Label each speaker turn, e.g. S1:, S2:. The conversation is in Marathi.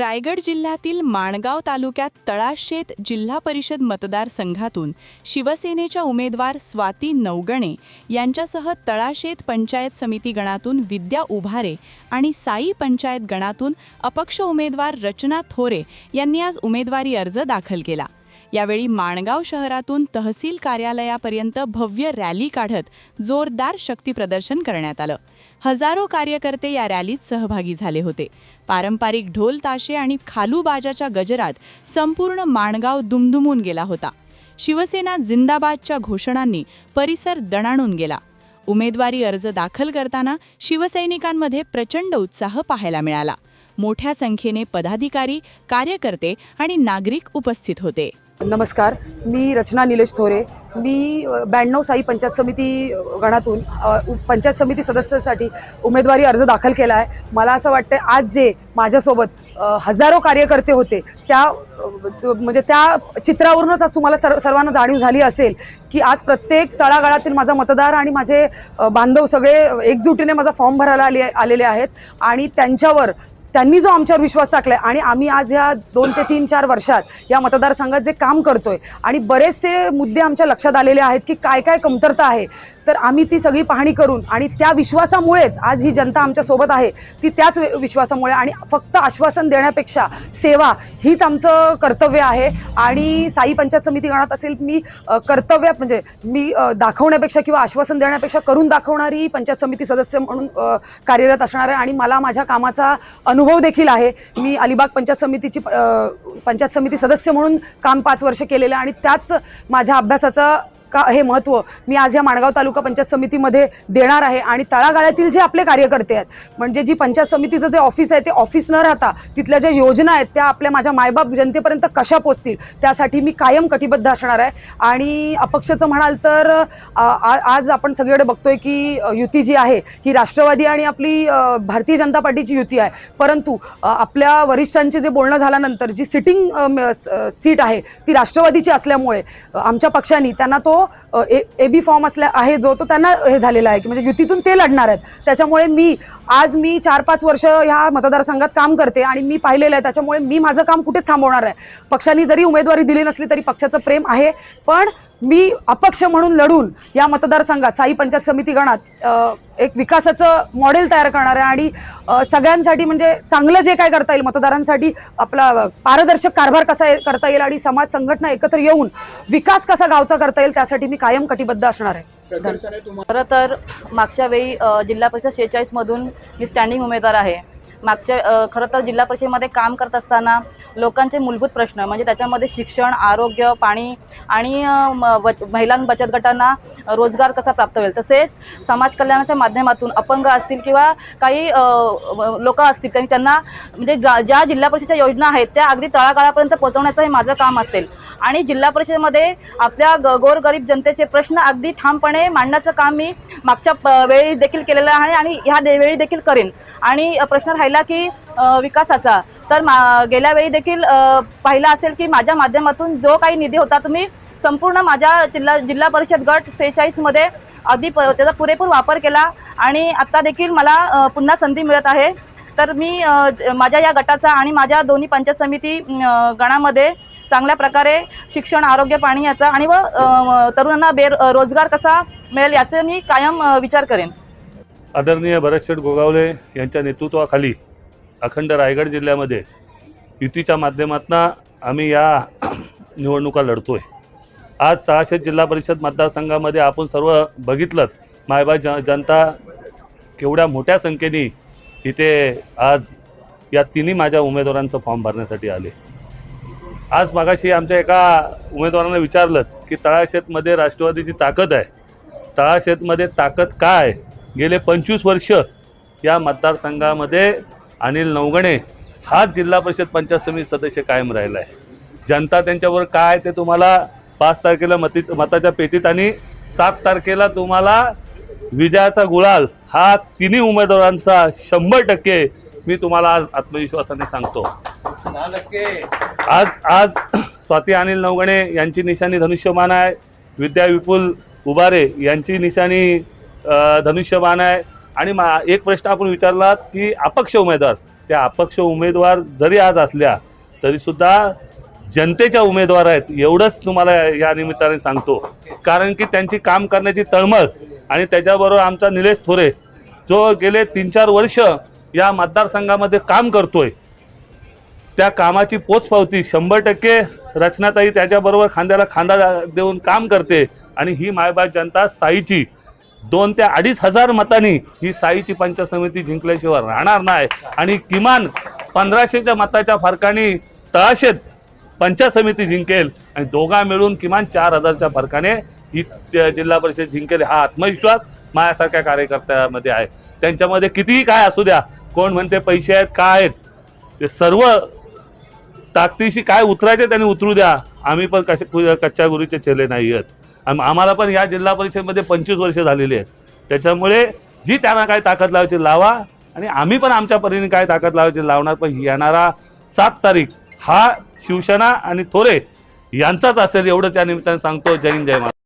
S1: रायगड जिल्ह्यातील माणगाव तालुक्यात तळाशेत जिल्हा परिषद मतदारसंघातून शिवसेनेच्या उमेदवार स्वाती नवगणे यांच्यासह तळाशेत पंचायत समिती गणातून विद्या उभारे आणि साई पंचायत गणातून अपक्ष उमेदवार रचना थोरे यांनी आज उमेदवारी अर्ज दाखल केला। यावेळी माणगाव शहरातून तहसील कार्यालयापर्यंत भव्य रॅली काढत जोरदार शक्तीप्रदर्शन करण्यात आलं। हजारो कार्यकर्ते या रॅलीत सहभागी झाले होते। पारंपरिक ढोल ताशे आणि खालू बाजाच्या गजरात संपूर्ण माणगाव दुमदुमून गेला होता। शिवसेना जिंदाबादच्या घोषणांनी परिसर दणाणून गेला। उमेदवारी अर्ज दाखल करताना शिवसैनिकांमध्ये प्रचंड उत्साह पाहायला मिळाला। मोठ्या संख्येने पदाधिकारी, कार्यकर्ते आणि नागरिक उपस्थित होते।
S2: नमस्कार, मी रचना निलेश थोरे। मी 92 साई पंचायत समिती गणातून पंचायत समिती सदस्यासाठी उमेदवारी अर्ज दाखल केला आहे। मला असं वाटतं आज जे माझ्यासोबत हजारो कार्यकर्ते होते त्या चित्रावरूनच आज तुम्हाला सर्वांना जाणीव झाली असेल की आज प्रत्येक तळागाळातील माझा मतदार आणि माझे बांधव सगळे एकजुटीने माझा फॉर्म भरायला आलेले आहेत आणि त्यांनी जो आमच्यावर विश्वास टाकलाय आणि आम्ही आज ह्या 2 ते 3-4 वर्षात या मतदारसंघात जे काम करतोय आणि बरेचसे मुद्दे आमच्या लक्षात आलेले आहेत की काय काय कमतरता आहे, तर आम्ही ती सगळी पाहणी करून आणि त्या विश्वासामुळेच आज ही जनता आमच्या सोबत आहे। ती त्याच विश्वासामुळे आणि फक्त आश्वासन देण्यापेक्षा सेवा हीच आमचं कर्तव्य आहे। आणि साई पंचायत समिती गणात असेल मी कर्तव्य म्हणजे मी दाखवण्यापेक्षा किंवा आश्वासन देण्यापेक्षा करून दाखवणारी पंचायत समिती सदस्य म्हणून कार्यरत असणार आहे आणि मला माझ्या कामाचा अनुभव देखील आहे। मी अलिबाग पंचायत समिती सदस्य म्हणून काम 5 वर्ष केलेलं आणि त्याच माझ्या अभ्यासाचा हे महत्त्व मी आज या माणगाव तालुका पंचायत समितीमध्ये देणार आहे। आणि तळागाळातील जे आपले कार्यकर्ते आहेत म्हणजे जी पंचायत समितीचं जे ऑफिस आहे ते ऑफिस न राहता तिथल्या ज्या योजना आहेत त्या माझ्या मायबाप जनतेपर्यंत कशा पोचतील त्यासाठी मी कायम कटिबद्ध असणार आहे। आणि अपक्षचं म्हणाल तर आज आपण सगळीकडे बघतोय की युती जी आहे ही राष्ट्रवादी आणि आपली भारतीय जनता पार्टीची युती आहे, परंतु आपल्या वरिष्ठांचे जे बोलणं झाल्यानंतर जी सिटिंग सीट आहे ती राष्ट्रवादीची असल्यामुळे आमच्या पक्षाने त्यांना तो एबी फॉर्म आहे जो तो त्यांना हे झालेला आहे की म्हणजे युतीतून ते लढणार आहेत। त्याच्यामुळे मी 4-5 वर्ष ह्या मतदारसंघात काम करते आणि मी पाहिलेलं आहे, त्याच्यामुळे मी माझं काम कुठेच थांबवणार आहे। पक्षाने जरी उमेदवारी दिली नसली तरी पक्षाचं प्रेम आहे, पण मी अपक्ष म्हणून लढून या मतदारसंघात साई पंचायत समिती गणात एक विकासाचं मॉडेल तयार करणार आहे आणि सगळ्यांसाठी म्हणजे चांगलं जे काय करता येईल मतदारांसाठी आपला पारदर्शक कारभार कसा करता येईल आणि समाज संघटना एकत्र येऊन विकास कसा गावचा करता येईल त्यासाठी मी कायम कटिबद्ध असणार आहे।
S3: खरं तर मागच्या वेळी जिल्हा परिषद 46 मधून मी स्टँडिंग उमेदवार आहे। खरं तर जिल्हा परिषदेमध्ये काम करत असताना लोकांचे मूलभूत प्रश्न म्हणजे त्याच्यामध्ये शिक्षण, आरोग्य, पाणी आणि महिला बचत गटांना रोजगार कसा प्राप्त होईल, तसेच समाज कल्याणाच्या माध्यमातून अपंग असतील किंवा काही लोक असतील त्यांना म्हणजे ज्या जिल्हा परिषदेच्या योजना आहेत त्या अगदी तळागाळापर्यंत पोहोचवण्याचं हे माझं काम असेल। आणि जिल्हा परिषदेमध्ये आपल्या गोरगरीब जनतेचे प्रश्न अगदी ठामपणे मांडण्याचं काम मी मागच्या वेळी देखील केलेलं आहे आणि ह्या वेळी देखील करेन। आणि प्रश्न राहिला की विकासाचा, तर गेल्या वेळी देखील पाहिलं असेल की माझ्या माध्यमातून जो काही निधी होता तुम्ही संपूर्ण माझ्या जिल्हा परिषद गट 46 मध्ये अगदी त्याचा पुरेपूर वापर केला आणि आता देखील मला पुन्हा संधी मिळत आहे। तर मी माझ्या या गटाचा आणि माझ्या दोन्ही पंचायत समिती गणामध्ये चांगल्या प्रकारे शिक्षण, आरोग्य, पाणी याचा आणि तरुणांना रोजगार कसा मिळेल याचे मी कायम विचार करेन।
S4: आदरणीय भरतशेठ गोगावले यांच्या नेतृत्वाखाली अखंड रायगड जिल्ह्यामध्ये युतीच्या माध्यमातून आम्ही या निवडणुका लढतोय। आज तळाशेत जिल्हा परिषद मतदारसंघामध्ये आपण सर्व बघितलं मायबाप जनता केवढ्या मोठ्या संख्येने इथे आज या तिन्ही माझ्या उमेदवारांचं फॉर्म भरण्यासाठी आले। आज मागाशी आमच्या एका उमेदवारांना विचारलं की तळाशेतमध्ये राष्ट्रवादीची ताकद आहे, तळाशेतमध्ये ताकद काय? गेले 25 वर्ष या मतदारसंघामध्ये अनिल नवगणे हा जिल्हा परिषद पंचायत समिती सदस्य कायम राहिला आहे। जनता त्यांच्यावर काय ते तुम्हाला 5 तारखेला मताच्या पेटीत आणि 7 तारखेला तुम्हाला विजयाचा गुलाल हा तिन्ही उमेदवारांचा 100% मी तुम्हाला आज आत्मविश्वासाने सांगतो। आज स्वाती अनिल नवगणे यांची निशाणी धनुष्यबाण आहे, विद्या विपुल उभारे यांची निशाणी धनुष्यबाण आहे। आणि एक प्रश्न आपण विचारला की अपक्ष उमेदवार, त्या अपक्ष उमेदवार जरी आज असल्या तरीसुद्धा जनतेच्या उमेदवार आहेत एवढंच तुम्हाला या निमित्ताने सांगतो. कारण की त्यांची काम करण्याची तळमळ आणि त्याच्याबरोबर आमचा निलेश थोरे जो गेले 3-4 वर्ष या मतदारसंघामध्ये काम करतोय, त्या कामाची पोचपावती 100% रचनाताई त्याच्याबरोबर खांद्याला खांदा देऊन काम करते. आणि ही मायबाप जनता साईची 2 ते 2,500 मतांनी ही साईची पंचायत समिती जिंकल्याशिवाय राहणार नाही. आणि किमान 1500च्या मताच्या फरकाने तळाशेत पंचायत समिती जिंकेल आणि दोघा मिळून किमान 4000च्या फरकाने ही जिल्हा परिषद जिंकेल हा आत्मविश्वास माझ्यासारख्या कार्यकर्त्यामध्ये आहे. त्यांच्यामध्ये कितीही काय असू द्या, कोण म्हणते पैसे आहेत काय आहेत, ते सर्व ताकदीशी काय उतरायचे त्यांनी उतरू द्या. आम्ही पण कच्च्या गुरूचे चेले नाही आहेत. आम्हाला पण या जिल्हा परिषदेमध्ये 25 वर्ष झालेली आहेत. त्याच्यामुळे जी त्यांना काय ताकद लावायची लावा आणि आम्ही पण आमच्या परीने काय ताकद लावायची लावणार. पण येणारा 7 तारीख हा शिवसेना आणि थोरे यांचाच असेल एवढंच या निमित्ताने सांगतो. जय हिंद जय महाराष्ट्र.